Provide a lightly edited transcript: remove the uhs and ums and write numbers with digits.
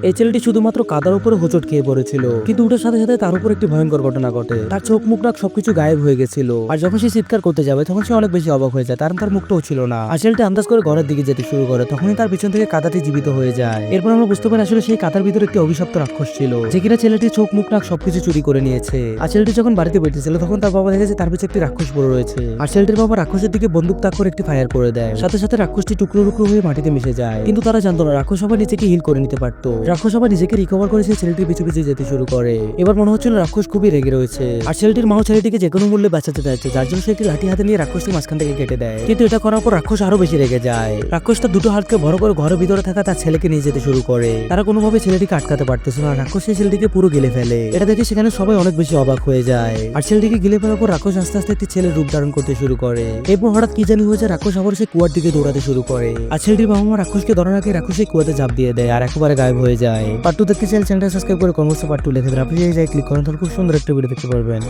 এই ছেলেটি শুধুমাত্র কাদার উপরে হোঁচট খেয়ে পড়েছিল, কিন্তু ওটার সাথে সাথে তার উপর একটি ভয়ঙ্কর ঘটনা ঘটে। তার চোখ মুখ নাক সবকিছু গায়েব হয়ে গেছিল, আর যখন সে চিৎকার করতে যাবে তখন সে অনেক বেশি অবাক হয়ে যায়, কারণ তার মুখটাও ছিল না। আর ছেলেটি আন্দাজ করে ঘরের দিকে যেতে শুরু করে, তখনই তার পিছন থেকে কাদাটি জীবিত হয়ে যায়। এরপর আমরা বুঝতে পারি আসলে সেই কাদার ভিতরে একটি অভিশপ্ত রাক্ষস ছিল, যে কিনা ছেলেটির চোখ মুখ নাক সবকিছু চুরি করে নিয়েছে। আর ছেলেটি যখন বাড়িতে বেরিয়েছিল তখন তার বাবা দেখেছে তার পিছনে একটি রাক্ষস পড়ে রয়েছে, আর ছেলেটির বাবা রাক্ষসের দিকে বন্দুক তাক করে একটি ফায়ার করে দেয়। সাথে সাথে রাক্ষসটি টুকরো টুকরো হয়ে মাটিতে মিশে যায়, কিন্তু তারা জানতো না রাক্ষস আবার নিজেকে হিল করে নিতে পারতো। রাক্ষস আবার নিজেকে রিকভার করে সেই ছেলেটির পিছু পিছু যেতে শুরু করে। এবার মনে হচ্ছিল রাক্ষস খুবই রেগে রয়েছে, আর ছেলেটির মাও ছেলেটিকে যে কোনো মূল্যে বাঁচাতে চাইছে, যার জন্য সে একটি লাঠি হাতে নিয়ে রাক্ষসকে মাঝখান থেকে কেটে দেয়। কিন্তু এটা করার পর রাক্ষস আরো বেশি রেগে যায়। রাক্ষস তার দুটো হাতকে বড় করে ঘরের ভিতরে থাকা তার ছেলেকে নিয়ে যেতে শুরু করে। তারা কোনোভাবে ছেলেটিকে আটকাতে পারতেছিল না, রাক্ষস সেই ছেলেটিকে পুরো গিলে ফেলে। এটা দেখে সেখানে সবাই অনেক বেশি অবাক হয়ে যায়। আর ছেলেটিকে গিলে ফেলার পর রাক্ষস আস্তে আস্তে একটি ছেলের রূপ ধারণ করতে শুরু করে। এরপর হঠাৎ কি জানি হয়েছে, রাক্ষস আবার সে কুয়ার দিকে দৌড়াতে শুরু করে। আর ছেলেটির বাবা মা রাক্ষসকে ধরার আগে রাক্ষস সেই কুয়াতে ঝাঁপ দিয়ে দেয় আর একেবারে গায়েব হয়ে যায়। পার্ট 2 দেখতে চাইলে চ্যানেলটা সাবস্ক্রাইব করে কমেন্টে পার্ট 2 লিখে দেবেন। আপনি এই জায়গায় ক্লিক করেন তাহলে খুব সুন্দর একটা ভিডিও দেখতে পারবেন।